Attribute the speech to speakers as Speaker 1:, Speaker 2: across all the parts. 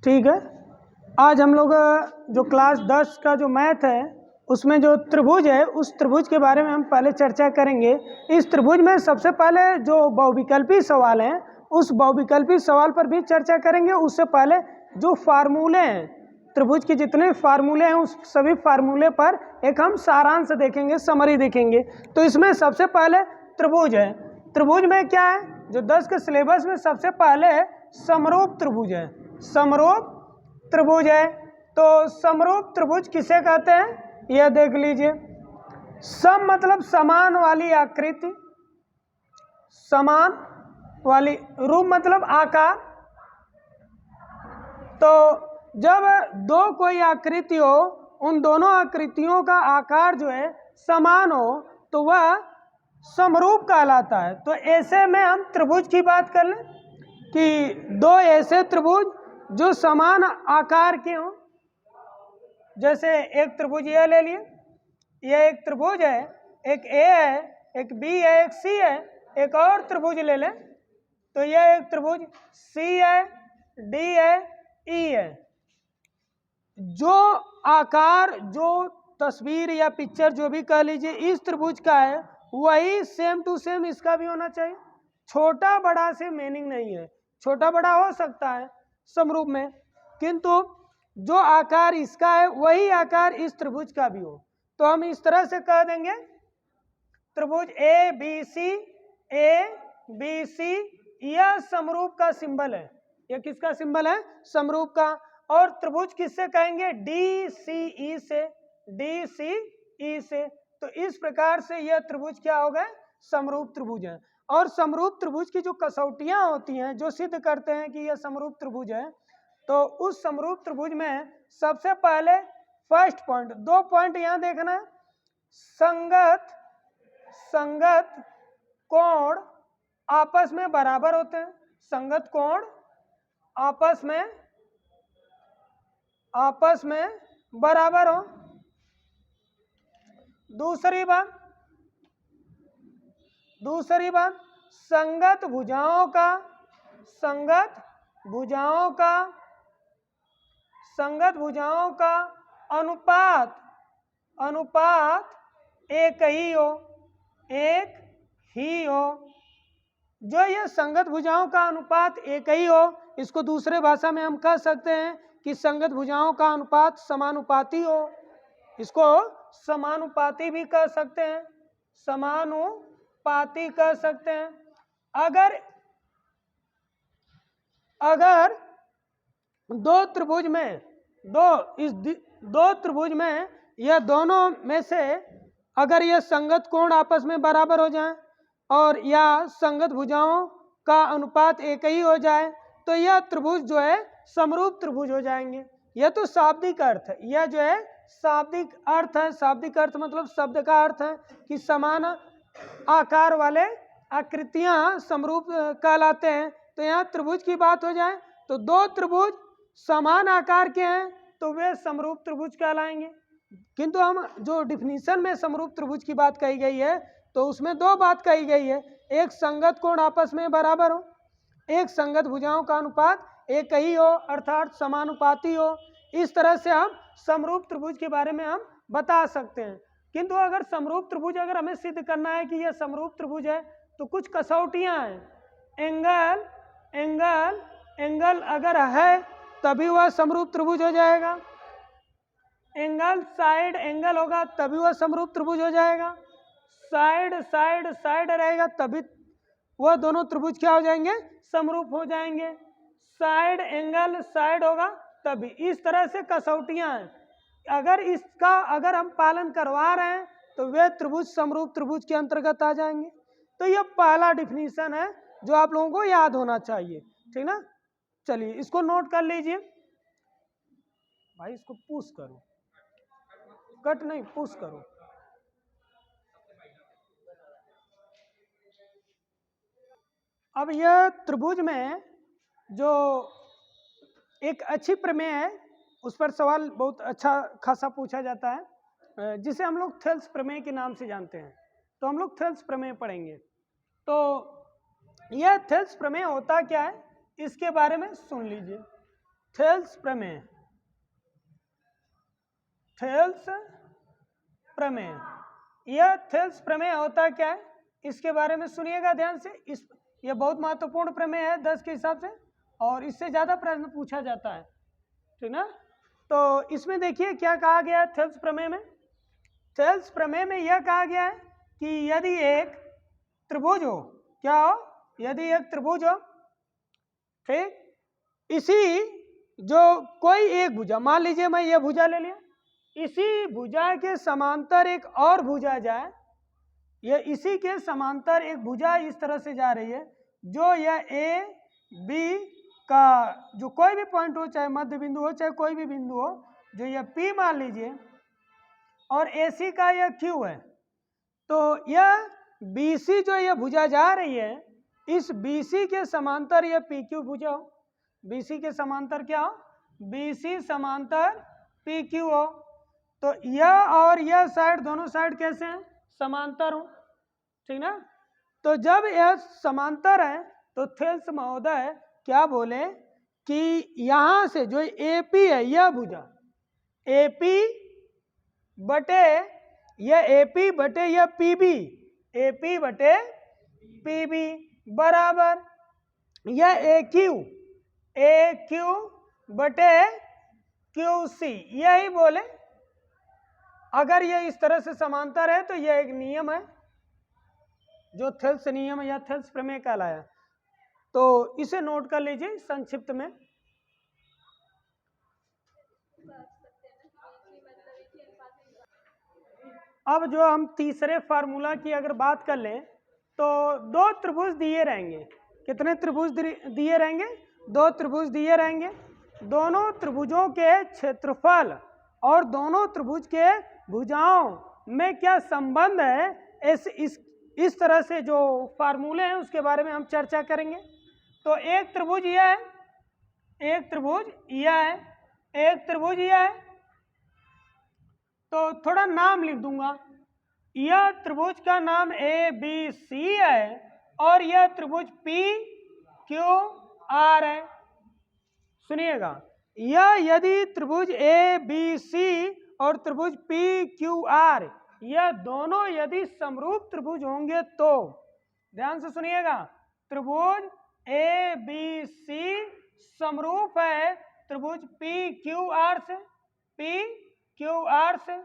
Speaker 1: ठीक है। आज हम लोग जो क्लास 10 का जो मैथ है उसमें जो त्रिभुज है उस त्रिभुज के बारे में हम पहले चर्चा करेंगे। इस त्रिभुज में सबसे पहले जो बहुविकल्पी सवाल हैं उस बहुविकल्पी सवाल पर भी चर्चा करेंगे। उससे पहले जो फार्मूले हैं, त्रिभुज के जितने फार्मूले हैं उस सभी फार्मूले पर एक हम सारांश देखेंगे, समरी देखेंगे। तो इसमें सबसे पहले त्रिभुज है। त्रिभुज में क्या है, जो 10 के सिलेबस में सबसे पहले समरूप त्रिभुज है। समरूप त्रिभुज है। तो समरूप त्रिभुज किसे कहते हैं, यह देख लीजिए। सम मतलब समान वाली आकृति, समान वाली, रूप मतलब आकार। तो जब दो कोई आकृति हो, उन दोनों आकृतियों का आकार जो है समान हो तो वह समरूप कहलाता है। तो ऐसे में हम त्रिभुज की बात कर लें कि दो ऐसे त्रिभुज जो समान आकार के हों। जैसे एक त्रिभुज यह ले लिए, यह एक त्रिभुज है, एक ए है, एक बी है, एक सी है। एक और त्रिभुज ले लें तो यह एक त्रिभुज सी है, डी है, ई है। जो आकार, जो तस्वीर या पिक्चर जो भी कह लीजिए इस त्रिभुज का है वही सेम टू सेम इसका भी होना चाहिए। छोटा बड़ा से मीनिंग नहीं है, छोटा बड़ा हो सकता है समरूप में, किंतु जो आकार इसका है वही आकार इस त्रिभुज का भी हो। तो हम इस तरह से कह देंगे त्रिभुज ए बी सी यह समरूप का सिंबल है। यह किसका सिंबल है, समरूप का। और त्रिभुज किससे कहेंगे, डी सी ई से, डी सी ई से। तो इस प्रकार से यह त्रिभुज क्या हो गए, समरूप त्रिभुज है। और समरूप त्रिभुज की जो कसौटियां होती हैं जो सिद्ध करते हैं कि यह समरूप त्रिभुज है, तो उस समरूप त्रिभुज में सबसे पहले फर्स्ट पॉइंट, 2 पॉइंट यहां देखना है। संगत कोण आपस में बराबर होते हैं। संगत कोण आपस में बराबर हो। दूसरी बात संगत भुजाओं का अनुपात एक ही हो। जो ये संगत भुजाओं का अनुपात एक ही हो, इसको दूसरे भाषा में हम कह सकते हैं कि संगत भुजाओं का अनुपात समानुपाती हो। इसको समानुपाती भी कह सकते हैं, समानुपाती कह सकते हैं। अगर दो त्रिभुज में यह दोनों में से अगर यह संगत कोण आपस में बराबर हो जाए और या संगत भुजाओं का अनुपात एक ही हो जाए तो यह त्रिभुज जो है समरूप त्रिभुज हो जाएंगे। यह तो शाब्दिक अर्थ है, यह जो है शाब्दिक अर्थ है। शाब्दिक अर्थ मतलब शब्द का अर्थ है कि समान आकार वाले आकृतियां समरूप कहलाते हैं। तो यहाँ त्रिभुज की बात हो जाए तो दो त्रिभुज समान आकार के हैं तो वे समरूप त्रिभुज कहलाएंगे। किंतु हम जो डिफिनीशन में समरूप त्रिभुज की बात कही गई है तो उसमें 2 बात कही गई है। एक संगत कोण आपस में बराबर हो, एक संगत भुजाओं का अनुपात एक ही हो अर्थात समानुपाती हो। इस तरह से हम समरूप त्रिभुज के बारे में हम बता सकते हैं। किंतु अगर समरूप त्रिभुज अगर हमें सिद्ध करना है कि यह समरूप त्रिभुज है तो कुछ कसौटियां हैं। एंगल अगर है तभी वह समरूप त्रिभुज हो जाएगा। एंगल साइड एंगल होगा तभी वह समरूप त्रिभुज हो जाएगा। साइड रहेगा तभी वह दोनों त्रिभुज क्या हो जाएंगे, समरूप हो जाएंगे। साइड एंगल साइड होगा तभी। इस तरह से कसौटियां हैं। अगर हम पालन करवा रहे हैं तो वे त्रिभुज समरूप त्रिभुज के अंतर्गत आ जाएंगे। तो यह पहला डिफिनीशन है जो आप लोगों को याद होना चाहिए, ठीक ना। चलिए इसको नोट कर लीजिए। भाई इसको पुश करो, कट नहीं, पुश करो। अब यह त्रिभुज में जो एक अच्छी प्रमेय है उस पर सवाल बहुत अच्छा खासा पूछा जाता है, जिसे हम लोग थेल्स प्रमेय के नाम से जानते हैं। तो हम लोग थेल्स प्रमेय पढ़ेंगे। तो यह थेल्स प्रमेय होता क्या है इसके बारे में सुन लीजिए। थेल्स प्रमेय, थेल्स प्रमेय। यह थेल्स प्रमेय होता क्या है, इसके बारे में सुनिएगा ध्यान से। यह बहुत महत्वपूर्ण प्रमेय है 10 के हिसाब से, और इससे ज़्यादा प्रश्न पूछा जाता है, ठीक ना। तो इसमें देखिए क्या कहा गया है थेल्स प्रमेय में। थेल्स प्रमेय में यह कहा गया है कि यदि एक त्रिभुज हो, क्या हो, यदि एक त्रिभुज हो, ठीक, इसी जो कोई एक भुजा, मान लीजिए मैं ये भुजा ले लिया, इसी भुजा के समांतर एक और भुजा जाए, ये इसी के समांतर एक भुजा इस तरह से जा रही है, जो यह ए बी का जो कोई भी पॉइंट हो, चाहे मध्य बिंदु हो चाहे कोई भी बिंदु हो, जो यह पी मान लीजिए, और ए सी का यह क्यू है, तो यह बी सी जो यह भुजा जा रही है, इस बी सी के समांतर यह पी क्यू भुजा हो। बी सी के समांतर क्या हो, बी सी समांतर पी क्यू हो। तो यह और यह साइड, दोनों साइड कैसे हैं, समांतर हो, ठीक ना। तो जब यह समांतर है तो थेल्स महोदय क्या बोले कि यहां से जो एपी है, यह भुजा एपी बटे यह एपी बटे यह पीबी, एपी बटे पीबी बराबर यह ए क्यू बटे क्यू सी। यही बोले, अगर यह इस तरह से समांतर है तो यह एक नियम है जो थेल्स नियम या थेल्स प्रमेय कहलाया। तो इसे नोट कर लीजिए संक्षिप्त में। अब जो हम तीसरे फार्मूला की अगर बात कर लें तो दो त्रिभुज दिए रहेंगे। कितने त्रिभुज दिए रहेंगे, दो त्रिभुज दिए रहेंगे। दोनों त्रिभुजों के क्षेत्रफल और दोनों त्रिभुज के भुजाओं में क्या संबंध है, इस तरह से जो फार्मूले हैं उसके बारे में हम चर्चा करेंगे। तो एक त्रिभुज यह है, एक त्रिभुज यह है, एक त्रिभुज यह है, तो थोड़ा नाम लिख दूंगा। यह त्रिभुज का नाम ए बी सी है और यह त्रिभुज पी क्यू आर है। सुनिएगा, यह यदि त्रिभुज ए बी सी और त्रिभुज पी क्यू आर, यह दोनों यदि समरूप त्रिभुज होंगे तो, ध्यान से सुनिएगा, त्रिभुज ए बी सी समरूप है त्रिभुज पी क्यू आर से, पी क्यू आर से।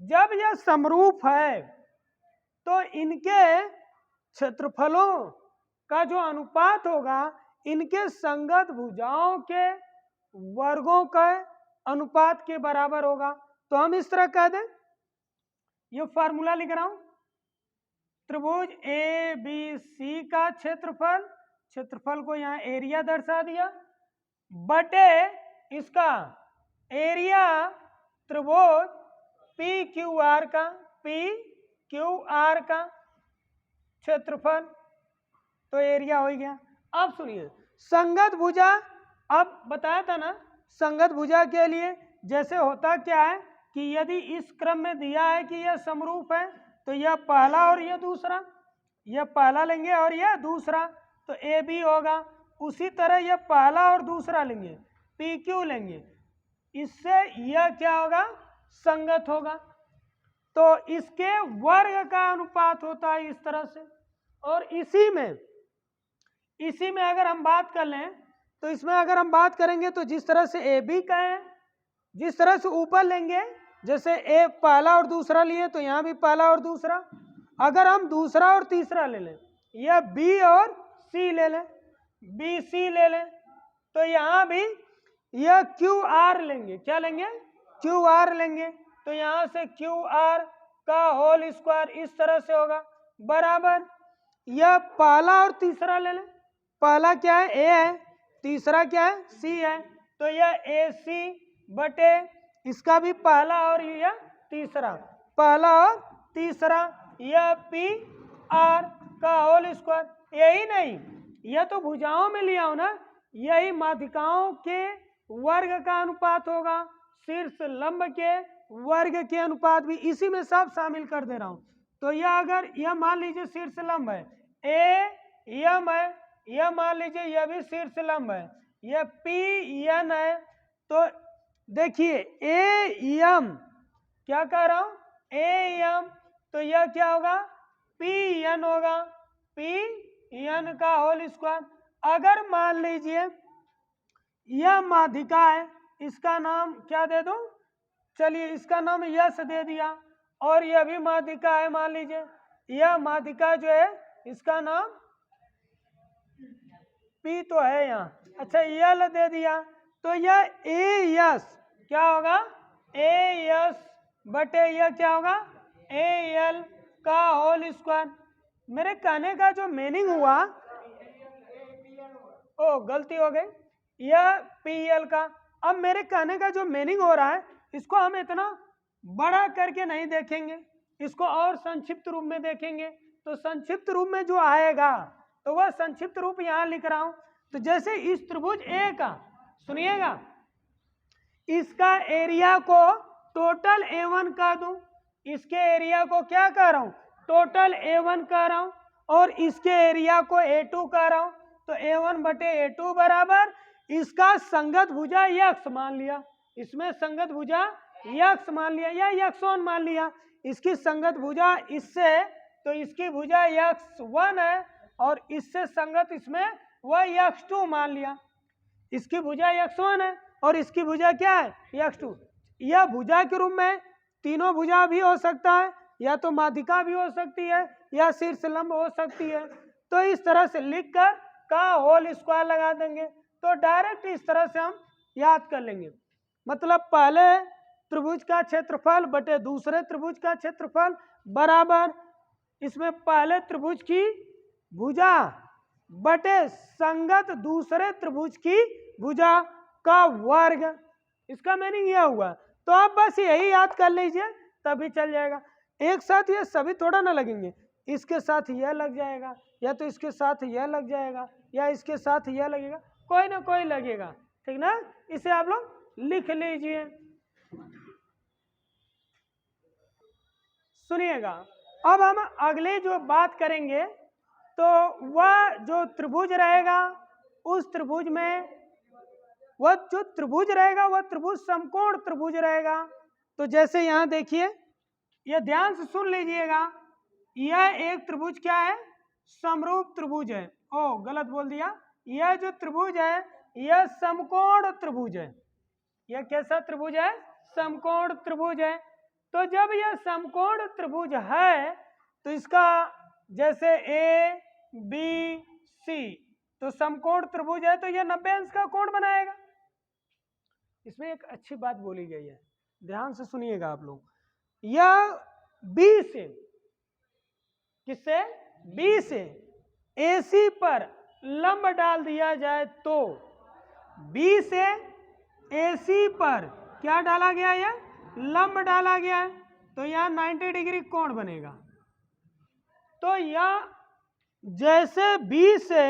Speaker 1: जब यह समरूप है तो इनके क्षेत्रफलों का जो अनुपात होगा इनके संगत भुजाओं के वर्गों का अनुपात के बराबर होगा। तो हम इस तरह कह दें, ये फॉर्मूला लिख रहा हूं, त्रिभुज ए बी सी का क्षेत्रफल, क्षेत्रफल को यहां एरिया दर्शा दिया, बटे इसका एरिया त्रिभुज पी क्यू आर का, पी क्यू आर का क्षेत्रफल, तो एरिया हो गया। अब सुनिए, संगत भुजा, अब बताया था ना, संगत भुजा के लिए जैसे होता क्या है कि यदि इस क्रम में दिया है कि यह समरूप है तो यह पहला और यह दूसरा, यह पहला लेंगे और यह दूसरा, तो ए बी होगा। उसी तरह यह पहला और दूसरा लेंगे, पी क्यू लेंगे, इससे यह क्या होगा, संगत होगा। तो इसके वर्ग का अनुपात होता है इस तरह से। और इसी में अगर हम बात कर लें तो इसमें अगर हम बात करेंगे तो जिस तरह से ए बी का है, जिस तरह से ऊपर लेंगे, जैसे ए पहला और दूसरा लिए तो यहाँ भी पहला और दूसरा, अगर हम दूसरा और तीसरा ले लें, या बी और सी ले लें, बी सी ले लें, तो यहाँ भी यह क्यू आर लेंगे, क्या लेंगे, क्यू आर लेंगे, तो यहाँ से क्यू आर का होल स्क्वायर इस तरह से होगा बराबर, यह पहला और तीसरा ले लें, पहला क्या है, ए है, तीसरा क्या है, सी है, तो यह ए सी बटे इसका भी पहला और यह तीसरा, पहला और तीसरा, यह पी आर का होल स्क्वायर। यही नहीं, यह तो भुजाओं में लिया हो ना, यही माध्यिकाओं के वर्ग का अनुपात होगा, शीर्ष लंब के वर्ग के अनुपात भी इसी में सब शामिल कर दे रहा हूं। तो यह अगर यह मान लीजिए शीर्ष लंब है, ए यम है, यह मान लीजिए यह भी शीर्ष लंब है, यह पी एन है, तो देखिए ए एम, क्या कह रहा हूं, ए एम, तो यह क्या होगा, पी एन होगा, पी एन का होल स्क्वायर। अगर मान लीजिए यह माध्यिका है, इसका नाम क्या दे दूं, चलिए इसका नाम यश दे दिया, और यह भी माध्यिका है, मान लीजिए यह माध्यिका जो है इसका नाम पी तो है यहाँ, अच्छा यल दे दिया, तो यह ए यस क्या होगा, ए यस बटे यह क्या होगा, ए एल का होल स्क्वायर। मेरे कहने का जो मीनिंग हुआ, ओ गलती हो गई, यह पी एल का। अब मेरे कहने का जो मीनिंग हो रहा है, इसको हम इतना बड़ा करके नहीं देखेंगे, इसको और संक्षिप्त रूप में देखेंगे। तो संक्षिप्त रूप में जो आएगा तो वह संक्षिप्त रूप यहां लिख रहा हूं। तो जैसे इस त्रिभुज ए का, सुनिएगा, इसका एरिया को टोटल A1 कह दूं, इसके एरिया को क्या कह रहा हूं, टोटल A1 कह रहा हूं, और इसके एरिया को A2 कह रहा हूं। तो A1 बटे A2 बराबर इसका संगत भुजा यक्स मान लिया, इसमें संगत भुजा यक्स मान लिया या यक्स1 मान लिया, इसकी संगत भुजा इससे, तो इसकी भुजा यक्स1 है, और इससे संगत इसमें वह यक्स2 मान लिया, इसकी भुजा यक्स1 है और इसकी भुजा क्या है, यक्स2। यह भुजा के रूप में तीनों भुजा भी हो सकता है, या तो माध्यिका भी हो सकती है, या शीर्ष लंब हो सकती है। तो इस तरह से लिखकर का होल स्क्वायर लगा देंगे, तो डायरेक्ट इस तरह से हम याद कर लेंगे। मतलब पहले त्रिभुज का क्षेत्रफल बटे दूसरे त्रिभुज का क्षेत्रफल बराबर इसमें पहले त्रिभुज की भुजा बटे संगत दूसरे त्रिभुज की भुजा का वर्ग, इसका मीनिंग यह हुआ। तो आप बस यही याद कर लीजिए, तभी चल जाएगा। एक साथ ये सभी थोड़ा ना लगेंगे, इसके साथ यह लग जाएगा, या तो इसके साथ यह लग जाएगा, या इसके साथ यह लगेगा, कोई ना कोई लगेगा, ठीक ना। इसे आप लोग लिख लीजिए। सुनिएगा, अब हम अगले जो बात करेंगे, तो वह जो त्रिभुज रहेगा, उस त्रिभुज में वह जो त्रिभुज रहेगा वह त्रिभुज समकोण त्रिभुज रहेगा। तो जैसे यहां देखिए, यह ध्यान से सुन लीजिएगा, यह एक त्रिभुज क्या है, समरूप त्रिभुज है। ओ गलत बोल दिया, यह जो त्रिभुज है यह समकोण त्रिभुज है। यह कैसा त्रिभुज है, समकोण त्रिभुज है। तो जब यह समकोण त्रिभुज है, तो इसका जैसे ए बी सी, तो समकोण त्रिभुज है, तो यह 90 अंश का कोण बनाएगा। इसमें एक अच्छी बात बोली गई है, ध्यान से सुनिएगा आप लोग। यह बी से, किससे, बी से AC पर लंब डाल दिया जाए, तो बी से AC पर क्या डाला गया है, लंब डाला गया है, तो यह 90 डिग्री कोण बनेगा। तो यह जैसे बी से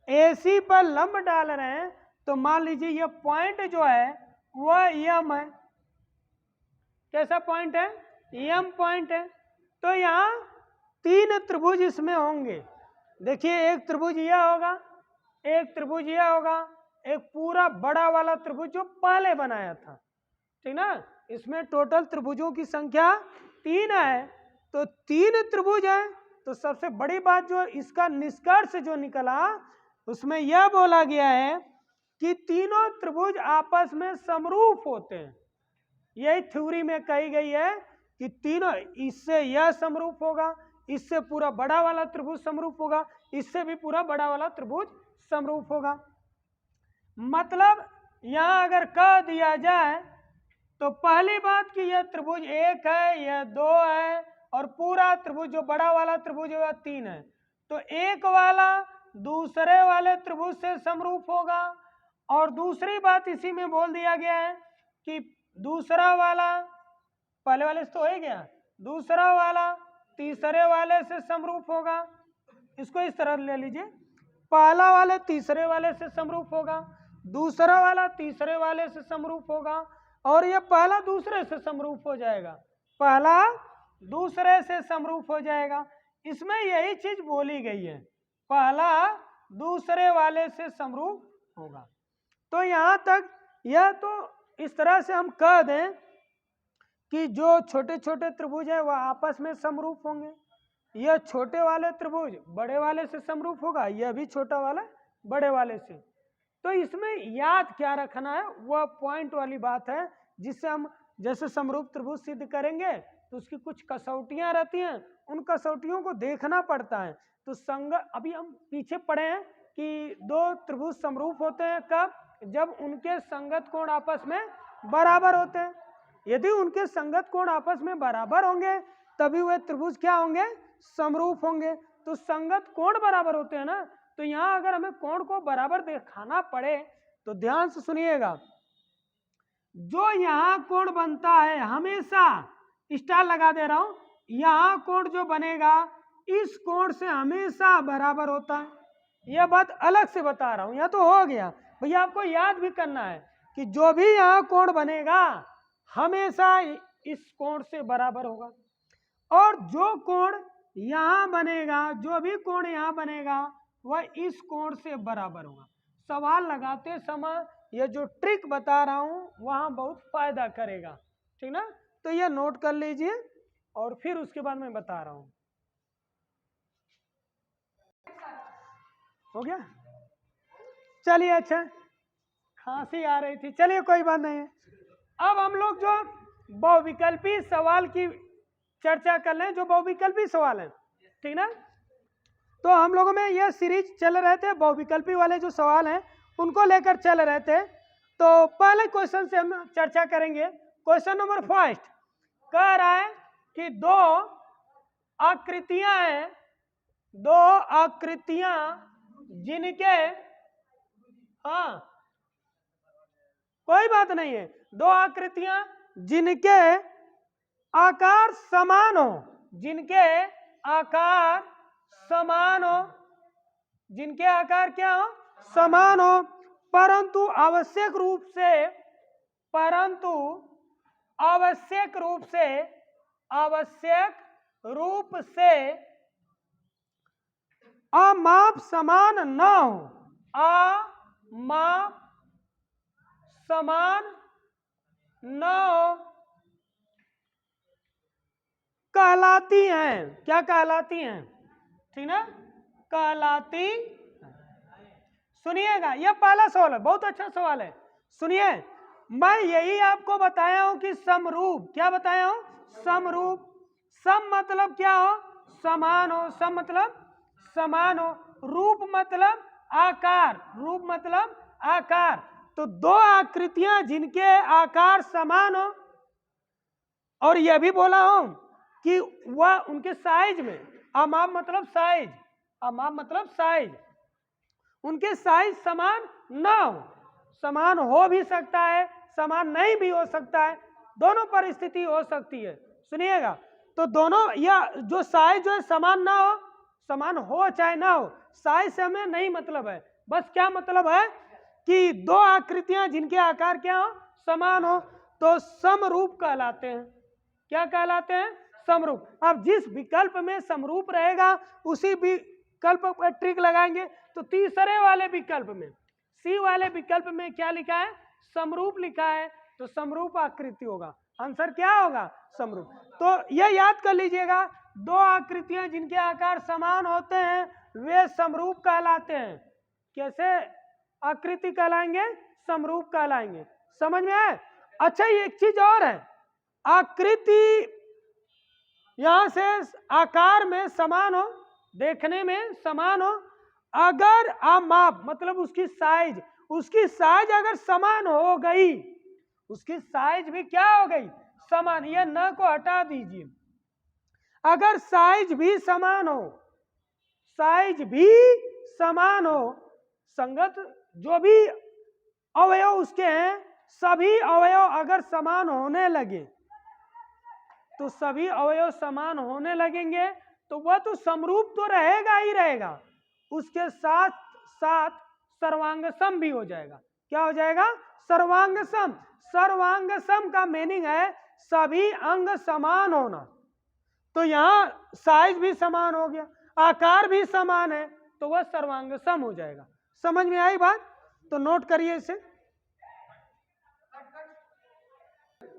Speaker 1: AC पर लंब डाल रहे हैं, तो मान लीजिए यह पॉइंट जो है वह यम है। कैसा पॉइंट है, यम पॉइंट है। तो यहाँ तीन त्रिभुज इसमें होंगे। देखिए, एक त्रिभुज यह होगा, एक त्रिभुज यह होगा, एक पूरा बड़ा वाला त्रिभुज जो पहले बनाया था, ठीक ना। इसमें टोटल त्रिभुजों की संख्या 3 है, तो 3 त्रिभुज है। तो सबसे बड़ी बात जो इसका निष्कर्ष जो निकला, उसमें यह बोला गया है कि तीनों त्रिभुज आपस में समरूप होते हैं। यही थ्योरी में कही गई है कि तीनों, इससे यह समरूप होगा, इससे पूरा बड़ा वाला त्रिभुज समरूप होगा, इससे भी पूरा बड़ा वाला त्रिभुज समरूप होगा। मतलब यहां अगर कह दिया जाए, तो पहली बात कि यह त्रिभुज 1 है, यह 2 है, और पूरा त्रिभुज जो बड़ा वाला त्रिभुज है वह 3 है। तो एक वाला दूसरे वाले त्रिभुज से समरूप होगा। और दूसरी बात इसी में बोल दिया गया है कि दूसरा वाला, पहले वाले से तो हो गया, दूसरा वाला तीसरे वाले से समरूप होगा। इसको इस तरह ले लीजिए, पहला वाला तीसरे वाले से समरूप होगा, दूसरा वाला तीसरे वाले से समरूप होगा, और यह पहला दूसरे से समरूप हो जाएगा, पहला दूसरे से समरूप हो जाएगा। इसमें यही चीज बोली गई है, पहला दूसरे वाले से समरूप होगा। तो यहाँ तक यह तो इस तरह से हम कह दें कि जो छोटे छोटे त्रिभुज है वह आपस में समरूप होंगे। यह छोटे वाले त्रिभुज बड़े वाले से समरूप होगा, यह भी छोटा वाला बड़े वाले से। तो इसमें याद क्या रखना है, वह पॉइंट वाली बात है जिससे हम जैसे समरूप त्रिभुज सिद्ध करेंगे तो उसकी कुछ कसौटियां रहती हैं, उन कसौटियों को देखना पड़ता है। तो अभी हम पीछे पढ़े हैं कि दो त्रिभुज समरूप होते हैं कब, जब उनके संगत कोण आपस में बराबर होते हैं। यदि उनके संगत कोण आपस में बराबर होंगे तभी वे त्रिभुज क्या होंगे, समरूप होंगे। तो संगत कोण बराबर होते हैं ना, तो यहाँ अगर हमें कोण को बराबर दिखाना पड़े तो ध्यान से सुनिएगा, जो यहाँ कोण बनता है हमेशा, स्टार लगा दे रहा हूं, यहाँ कोण जो बनेगा इस कोण से हमेशा बराबर होता है। यह बात अलग से बता रहा हूं, यह तो हो गया भैया, आपको याद भी करना है कि जो भी यहाँ कोण बनेगा हमेशा इस कोण से बराबर होगा, और जो कोण यहाँ बनेगा, जो भी कोण यहाँ बनेगा वह इस कोण से बराबर होगा। सवाल लगाते समय ये जो ट्रिक बता रहा हूं वहां बहुत फायदा करेगा, ठीक ना। तो ये नोट कर लीजिए और फिर उसके बाद मैं बता रहा हूं। हो गया, चलिए। अच्छा, खांसी आ रही थी, चलिए कोई बात नहीं है। अब हम लोग जो बहुविकल्पी सवाल की चर्चा कर लें, जो बहुविकल्पी सवाल है, ठीक ना। तो हम लोगों में यह सीरीज चल रहे थे, बहुविकल्पी वाले जो सवाल हैं उनको लेकर चल रहे थे। तो पहले क्वेश्चन से हम चर्चा करेंगे। क्वेश्चन नंबर फर्स्ट कह रहा है कि दो आकृतियां हैं, दो आकृतियां जिनके, हाँ कोई बात नहीं है, दो आकृतियां जिनके आकार समान हो, जिनके आकार समान हो, जिनके आकार क्या हो, समान हो, परंतु आवश्यक रूप से अमाप समान न हो, अमाप समान न हो, कहलाती हैं। क्या कहलाती हैं, ठीक ना, कहलाती। सुनिएगा, यह पहला सवाल है, बहुत अच्छा सवाल है। सुनिए, मैं यही आपको बताया हूं कि समरूप, क्या बताया हूं, समरूप। सम मतलब क्या हो, समान हो, सम मतलब समान हो, रूप मतलब आकार, रूप मतलब आकार। तो दो आकृतियां जिनके आकार समान हो, और यह भी बोला हूं कि वह उनके साइज में, अमाप मतलब साइज, अमाप मतलब साइज, उनके साइज समान ना हो, समान हो भी सकता है, समान नहीं भी हो सकता है, दोनों परिस्थिति हो सकती है। सुनिएगा, तो दोनों, या जो साइज जो है समान ना हो, समान हो चाहे ना हो, साइज से हमें नहीं मतलब है, बस क्या मतलब है कि दो आकृतियां जिनके आकार क्या हो, समान हो, तो समरूप कहलाते हैं। क्या कहलाते हैं, समरूप। अब जिस विकल्प में समरूप रहेगा उसी विकल्प पर ट्रिक लगाएंगे। तो तीसरे वाले विकल्प में, सी वाले विकल्प में क्या लिखा है, समरूप लिखा है, तो समरूप आकृति होगा, आंसर क्या होगा, समरूप। तो यह याद कर लीजिएगा, दो आकृतियां जिनके आकार समान होते हैं वे समरूप कहलाते हैं। कैसे आकृति कहलाएंगे, समरूप कहलाएंगे, समझ में आए। अच्छा, ये एक चीज और है, आकृति यहां से आकार में समान हो, देखने में समान हो, अगर अमाप मतलब उसकी साइज अगर समान हो गई, उसकी साइज भी क्या हो गई, समान। यह न को हटा दीजिए, अगर साइज भी समान हो, साइज भी समान हो, संगत जो भी अवयव उसके हैं सभी अवयव अगर समान होने लगे, तो सभी अवयव समान होने लगेंगे तो वह तो समरूप तो रहेगा ही रहेगा, उसके साथ साथ सर्वांग सम भी हो जाएगा। क्या हो जाएगा, सर्वांग सम। सर्वांग सम का मीनिंग है सभी अंग समान होना। तो यहाँ साइज भी समान हो गया, आकार भी समान है, तो वह सर्वांग सम हो जाएगा। समझ में आई बात, तो नोट करिए इसे।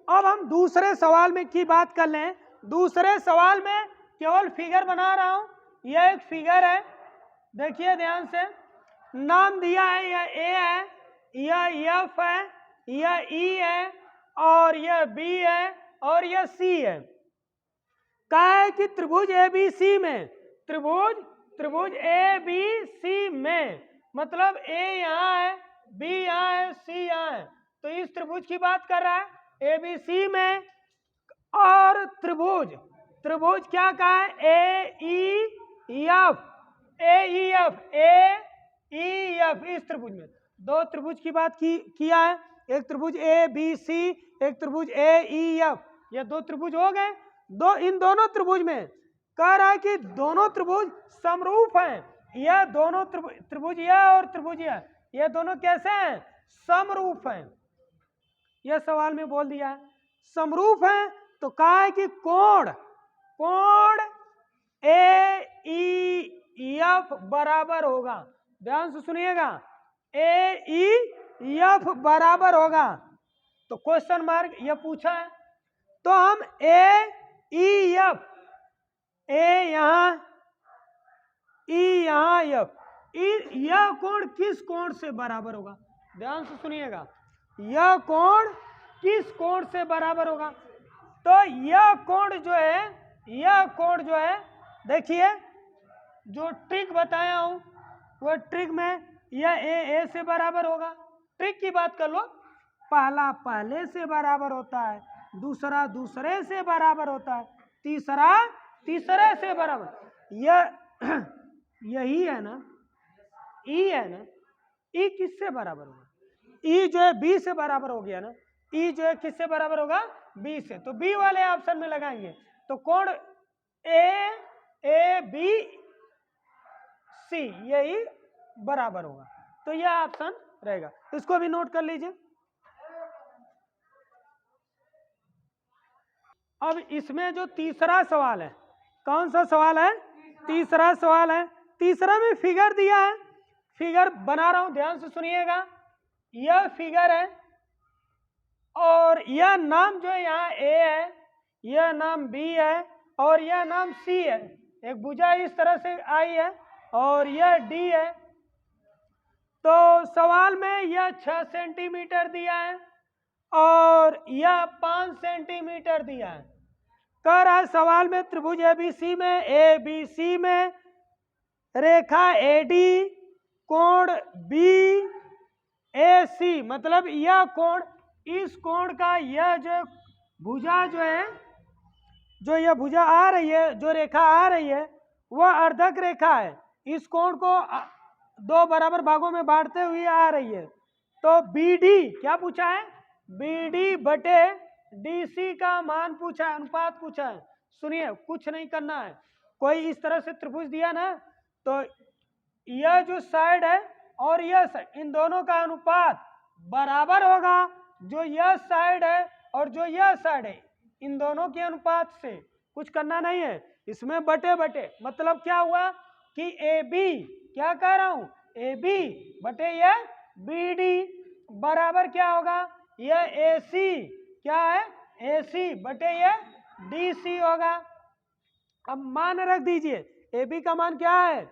Speaker 1: अब हम दूसरे सवाल में की बात कर लें। दूसरे सवाल में केवल फिगर बना रहा हूं। यह एक फिगर है, देखिए ध्यान से। नाम दिया है, यह ए है, यह एफ है, यह ई है, और यह बी है, और यह सी है। कहा है कि त्रिभुज ए बी सी में, त्रिभुज ए बी सी में, मतलब ए यहाँ है, बी यहाँ है, सी यहाँ है, तो इस त्रिभुज की बात कर रहा है ए बी सी में। और त्रिभुज क्या कहा है, ए ई एफ, इस त्रिभुज में दो त्रिभुज की बात किया है। एक त्रिभुज ए बी सी, एक त्रिभुज ए ई एफ, ये दो त्रिभुज हो गए। इन दोनों त्रिभुज में कह रहा है कि दोनों त्रिभुज समरूप हैं। यह दोनों त्रिभुज यह और त्रिभुज यह दोनों कैसे हैं, समरूप हैं। यह सवाल में बोल दिया है समरूप हैं। तो कहा है कि कोण ए ई एफ बराबर होगा, ध्यान से सुनिएगा, ए ई एफ बराबर होगा। तो क्वेश्चन मार्क यह पूछा है, तो हम ए ई एफ, ए यहाँ, ई यहाँ, एफ, यह कोण किस कोण से बराबर होगा, ध्यान से सुनिएगा, यह कोण किस कोण से बराबर होगा। तो यह कोण जो है, देखिए जो ट्रिक बताया हूं वह ट्रिक में यह ए से बराबर होगा। ट्रिक की बात कर लो, पहला पहले से बराबर होता है, दूसरा दूसरे से बराबर होता है, तीसरा तीसरे से बराबर। यही है ना, ई है ना, ई किससे बराबर होगा, ई जो है बी से बराबर हो गया ना, ई जो है किससे बराबर होगा, बी से। तो बी वाले ऑप्शन में लगाएंगे तो कोण ए बी सी यही बराबर होगा। तो यह ऑप्शन रहेगा, इसको भी नोट कर लीजिए। अब इसमें जो तीसरा सवाल है, कौन सा सवाल है, तीसरा सवाल है। तीसरा में फिगर दिया है, फिगर बना रहा हूं, ध्यान से सुनिएगा। यह फिगर है और यह नाम जो है यहाँ ए है, यह नाम बी है, और यह नाम सी है। एक भुजा इस तरह से आई है और यह डी है। तो सवाल में यह 6 सेंटीमीटर दिया है और यह 5 सेंटीमीटर दिया है। कह रहा है सवाल में त्रिभुज ए बी सी में रेखा एडी कोण बी ए सी, मतलब यह कोण, इस कोण का यह जो भुजा जो है, जो यह भुजा आ रही है, जो रेखा आ रही है वह अर्धक रेखा है। इस कोण को दो बराबर भागों में बांटते हुए आ रही है। तो बी डी क्या पूछा है, बी डी बटे डी सी का मान पूछा है, अनुपात पूछा है। सुनिए, कुछ नहीं करना है, कोई इस तरह से त्रिभुज दिया ना, तो यह जो साइड है और यह साइड, इन दोनों का अनुपात बराबर होगा। जो यह साइड है और जो यह साइड है, इन दोनों के अनुपात से कुछ करना नहीं है, इसमें बटे बटे, मतलब क्या हुआ कि ए बी, क्या कह रहा हूं, ए बी बटे यह बी डी बराबर क्या होगा, यह ए सी, क्या है, ए सी बटे यह डी सी होगा। अब मान रख दीजिए, ए बी का मान क्या है,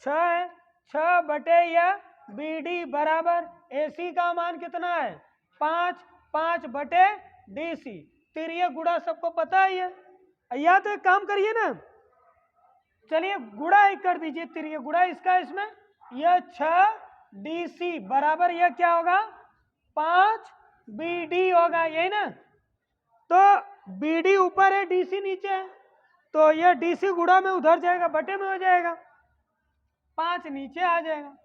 Speaker 1: 6 है, 6 बटे यह बी डी बराबर ए सी का मान कितना है, 5, 5 बटे डी सी। तिरिय गुणा सबको पता ही है, या तो एक काम करिए ना, चलिए गुणा ही कर दीजिए, तिरिय गुणा इसका इसमें, यह 6 डी सी बराबर यह क्या होगा, 5 बी डी होगा, यही ना। तो बी डी ऊपर है, डी सी नीचे है, तो यह डी सी गुणा में उधर जाएगा, बटे में हो जाएगा, 5 नीचे आ जाएगा,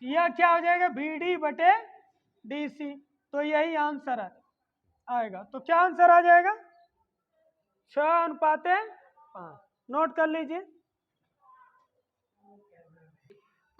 Speaker 1: यह क्या हो जाएगा, बी डी बटे डी सी। तो यही आंसर आएगा। तो क्या आंसर आ जाएगा, 6:5। नोट कर लीजिए।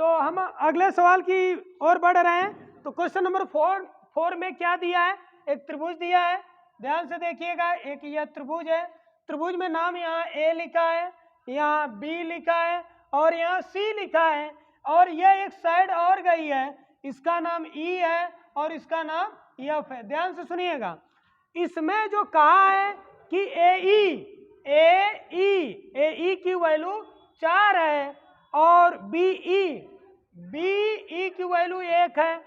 Speaker 1: तो हम अगले सवाल की ओर बढ़ रहे हैं। तो क्वेश्चन नंबर 4 में क्या दिया है, एक त्रिभुज दिया है, ध्यान से देखिएगा। एक यह त्रिभुज है, त्रिभुज में नाम यहाँ ए लिखा है, यहाँ बी लिखा है और यहाँ सी लिखा है, और यह एक साइड और गई है, इसका नाम ई है और इसका नाम एफ है। ध्यान से सुनिएगा, इसमें जो कहा है कि ए ई की वैल्यू 4 है और बी ई की वैल्यू 1 है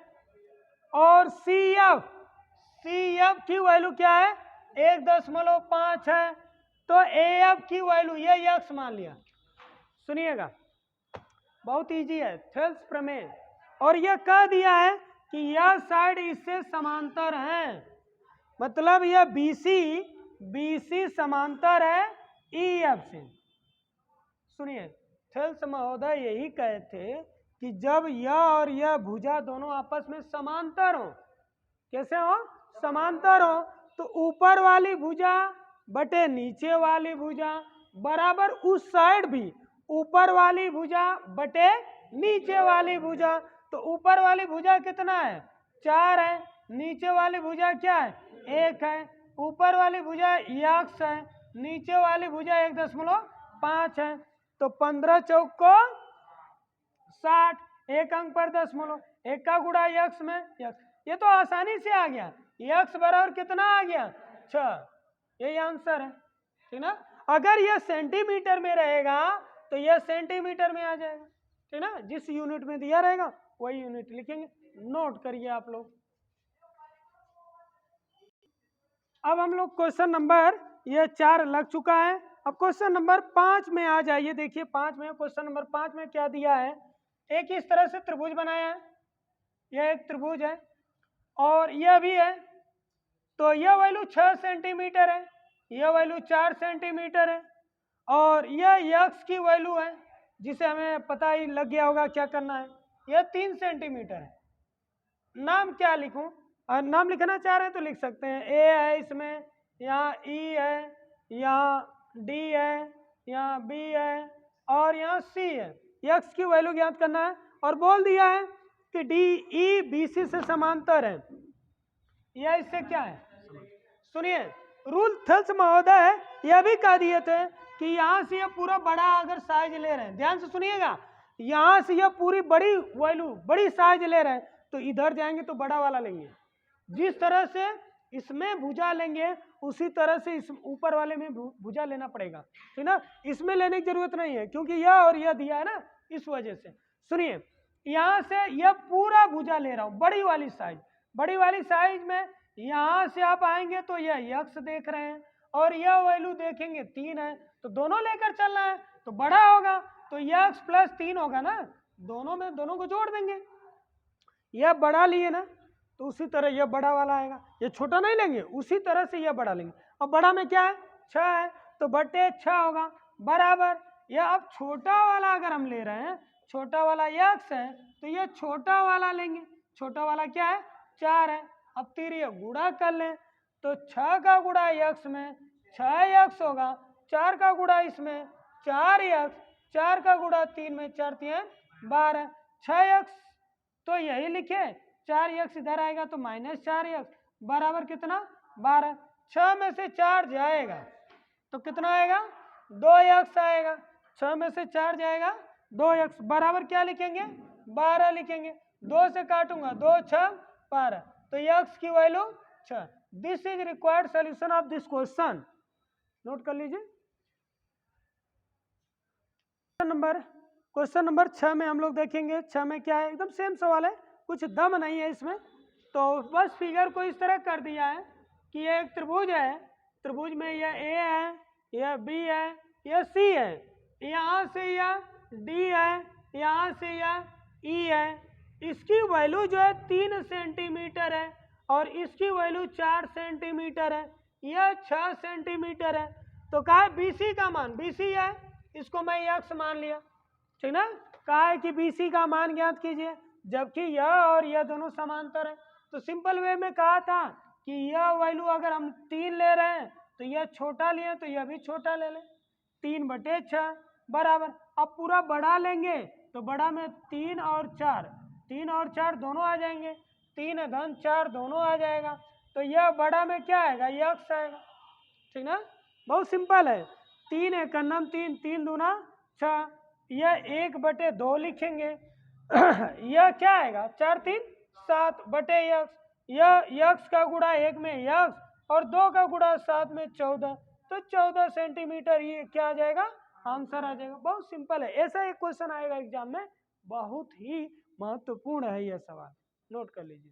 Speaker 1: और सी एफ की वैल्यू क्या है 1.5 है, तो ए एफ की वैल्यू ये यक्स मान लिया। सुनिएगा, बहुत इजी है, थेल्स प्रमेय। और यह कह दिया है कि यह साइड इससे समांतर है, मतलब यह बीसी समांतर है ई एफ से। सुनिए, थेल्स महोदय यही कहे थे कि जब यह और यह भुजा दोनों आपस में समांतर हो, कैसे हो, समांतर हो, तो ऊपर वाली भुजा बटे नीचे वाली भुजा बराबर उस साइड भी ऊपर वाली भुजा बटे नीचे वाली भुजा। तो ऊपर वाली भुजा कितना है 4 है, नीचे वाली भुजा क्या है 1 है, ऊपर वाली भुजा यक्स है, नीचे वाली भुजा 1.5 है, तो 15 चौक को 60, एक अंक पर दशमलव, एक का गुणा यक्स में यक्स। ये तो आसानी से आ गया, यक्स बराबर कितना आ गया 6, यही आंसर है, ठीक ना। अगर यह सेंटीमीटर में रहेगा तो यह सेंटीमीटर में आ जाएगा, ठीक ना, जिस यूनिट में दिया रहेगा वही यूनिट लिखेंगे। नोट करिए आप लोग। अब हम लोग क्वेश्चन नंबर ये 4 लग चुका है, अब क्वेश्चन नंबर 5 में आ जाइए। देखिए 5 में, क्वेश्चन नंबर 5 में क्या दिया है, एक इस तरह से त्रिभुज बनाया है, यह एक त्रिभुज है और यह भी है, तो यह वैल्यू 6 सेंटीमीटर है, यह वैल्यू 4 सेंटीमीटर है और यह यक्स की वैल्यू है जिसे हमें पता ही लग गया होगा क्या करना है, यह 3 सेंटीमीटर है। नाम क्या लिखूं, और नाम लिखना चाह रहे हैं तो लिख सकते हैं, ए है इसमें, यहाँ ई है, यहाँ डी है, यहाँ बी है और यहाँ सी है। यक्स की वैल्यू ज्ञात करना है और बोल दिया है कि डी ई बी सी से समांतर है, यह इससे क्या है। सुनिए, रूल थेल्स महोदय यह भी कह दिए थे कि यहाँ से यह पूरा बड़ा अगर साइज ले रहे हैं, ध्यान से सुनिएगा, यहाँ से यह पूरी बड़ी वैल्यू बड़ी साइज ले रहे हैं तो इधर जाएंगे तो बड़ा वाला लेंगे, जिस तरह से इसमें भुजा लेंगे उसी तरह से इस ऊपर वाले में भुजा लेना पड़ेगा, ठीक ना। इसमें लेने की जरूरत नहीं है क्योंकि यह और यह दिया है ना, इस वजह से। सुनिए, यहाँ से यह पूरा भुजा ले रहा हूँ, बड़ी वाली साइज में यहाँ से आप आएंगे तो यह यक्स देख रहे हैं और यह वैल्यू देखेंगे 3 है, तो दोनों लेकर चलना है तो बड़ा होगा, तो यक्स प्लस 3 होगा ना, दोनों को जोड़ देंगे। यह बड़ा लिए ना तो उसी तरह यह बड़ा वाला आएगा, ये छोटा नहीं लेंगे, उसी तरह से यह बड़ा लेंगे। और बड़ा में क्या है 6 है तो बटे 6 होगा बराबर, यह अब छोटा वाला अगर हम ले रहे हैं, छोटा वाला यक्स है तो यह छोटा वाला लेंगे, छोटा वाला क्या है 4 है। अब तीर गुणा कर लें तो 6 का गुणा यक्स में 6 यक्स होगा, 4 का गुणा इसमें 4 यक्स, 4 का गुणा 3 में 4 3 12, 6 यक्स तो यही लिखे, 4 यक्स इधर आएगा तो -4 यक्स बराबर कितना 12, 6 में से 4 जाएगा तो कितना आएगा 2 यक्स आएगा, 6 में से 4 जाएगा 2 यक्स बराबर क्या लिखेंगे 12 लिखेंगे, 2 से काटूंगा 2 6 12, तो यक्स की value 6। This is required solution of this question, note कर लीजिए। क्वेश्चन नंबर 6 में हम लोग देखेंगे, 6 में क्या है, एकदम सेम सवाल है, कुछ दम नहीं है इसमें, तो बस फिगर को इस तरह कर दिया है कि यह एक त्रिभुज है, त्रिभुज में यह ए है, यह बी है, यह सी है, यहाँ से यह डी है, यहाँ से यह ई है, इसकी वैल्यू जो है 3 सेंटीमीटर है और इसकी वैल्यू 4 सेंटीमीटर है, यह 6 सेंटीमीटर है, तो कहा है BC का मान, BC है, इसको मैं यक्स मान लिया, ठीक ना। कहा है कि BC का मान ज्ञात कीजिए, जबकि यह और यह दोनों समांतर है, तो सिंपल वे में कहा था कि यह वैल्यू अगर हम 3 ले रहे हैं तो यह छोटा लिए तो यह भी छोटा ले लें, 3/6 बराबर। अब पूरा बड़ा लेंगे तो बड़ा में 3 और 4 दोनों आ जाएंगे, 3 घन 4 दोनों आ जाएगा, तो यह बड़ा में क्या आएगा यक्स आएगा, ठीक ना, बहुत सिंपल है। 3 एक नम 3, 3 दूना 6, यह 1/2 लिखेंगे यह क्या आएगा 4 3 7 बटे यक्स, यह यक्स का गुणा 1 में यक्स और 2 का गुणा 7 में 14, तो 14 सेंटीमीटर ये क्या आ जाएगा, आंसर आ जाएगा। बहुत सिंपल है, ऐसा एक क्वेश्चन आएगा एग्जाम में, बहुत ही महत्वपूर्ण है यह सवाल, नोट कर लीजिए।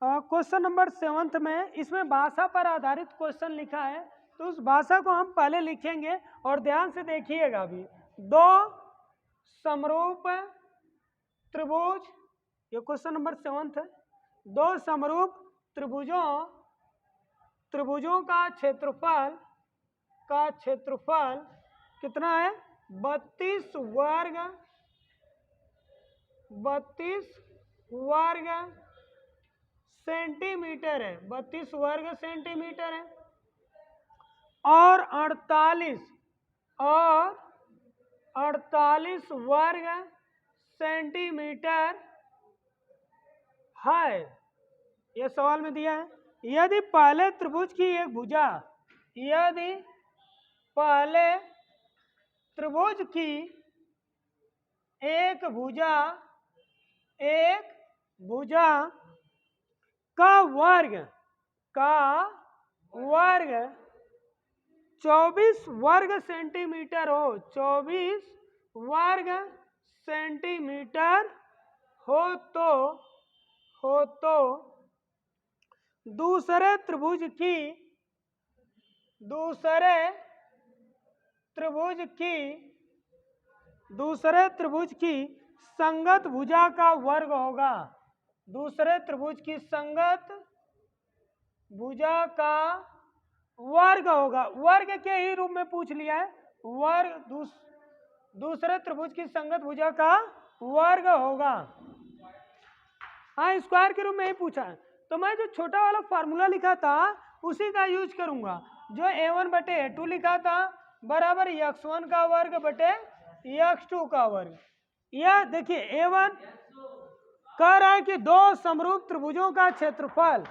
Speaker 1: क्वेश्चन नंबर 7 में इसमें भाषा पर आधारित क्वेश्चन लिखा है, तो उस भाषा को हम पहले लिखेंगे और ध्यान से देखिएगा अभी। 2 समरूप त्रिभुज, ये क्वेश्चन नंबर 7 है। 2 समरूप त्रिभुजों का क्षेत्रफल कितना है, 32 वर्ग सेंटीमीटर है, 32 वर्ग सेंटीमीटर है, और 48 वर्ग सेंटीमीटर है, यह सवाल में दिया है। यदि पहले त्रिभुज की एक भुजा, यदि पहले त्रिभुज की एक भुजा का वर्ग 24 वर्ग सेंटीमीटर हो, 24 वर्ग सेंटीमीटर हो तो दूसरे त्रिभुज की संगत भुजा का वर्ग होगा, दूसरे त्रिभुज की संगत भुजा का वर्ग होगा। वर्ग के ही रूप में पूछ लिया है, वर्ग दूसरे त्रिभुज की संगत भुजा का वर्ग होगा। हाँ, स्क्वायर के रूप में ही पूछा है, तो मैं जो छोटा वाला फार्मूला लिखा था उसी का यूज करूंगा। जो a1 बटे a2 लिखा था बराबर x1 का वर्ग बटे x2 का वर्ग। यह देखिए a1 कह रहा है कि 2 समरूप त्रिभुजों का क्षेत्रफल,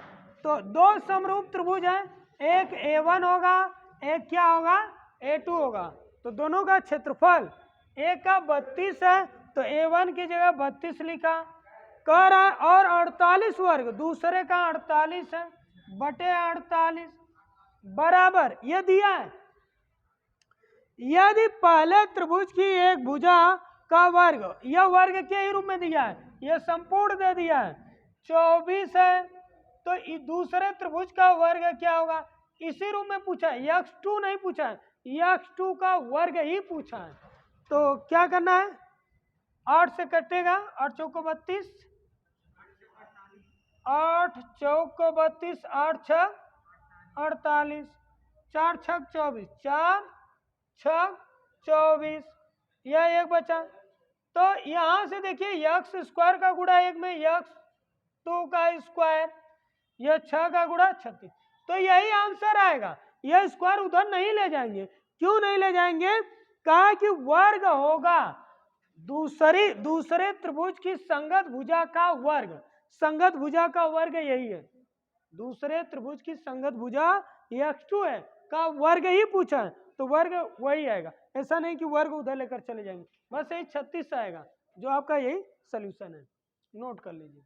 Speaker 1: तो 2 समरूप त्रिभुज है, एक a1 होगा, एक क्या होगा, a2 होगा, तो दोनों का क्षेत्रफल एक का 32 है, तो a1 की जगह 32 लिखा। कह रहा है और 48 वर्ग दूसरे का 48 है बटे 48 बराबर ये दिया है। यदि पहले त्रिभुज की एक भुजा का वर्ग, यह वर्ग के ही रूप में दिया है, यह संपूर्ण दे दिया है, 24 है, तो दूसरे त्रिभुज का वर्ग क्या होगा, इसी रूप में पूछा है, x2 नहीं पूछा है, x2 का वर्ग ही पूछा है। तो क्या करना है, 8 से कटेगा, 8 चौको 32, 8 चौको 32, 8 छक 48, 4 छक 24, 4 छक 24, यह एक बचा। तो यहां से देखिए x स्क्वायर का गुणा 1 में x2 का स्क्वायर, यह 6 का गुणा 36, तो यही आंसर आएगा। यह स्क्वायर उधर नहीं ले जाएंगे, क्यों नहीं ले जाएंगे, कहा कि वर्ग होगा दूसरे त्रिभुज की संगत भुजा का वर्ग, संगत भुजा का वर्ग यही है, दूसरे त्रिभुज की संगत भुजा x2 है का वर्ग ही पूछा है, तो वर्ग वही आएगा। ऐसा नहीं कि वर्ग उधर लेकर चले जाएंगे, बस यही 36 आएगा, जो आपका यही सोल्यूशन है, नोट कर लीजिए।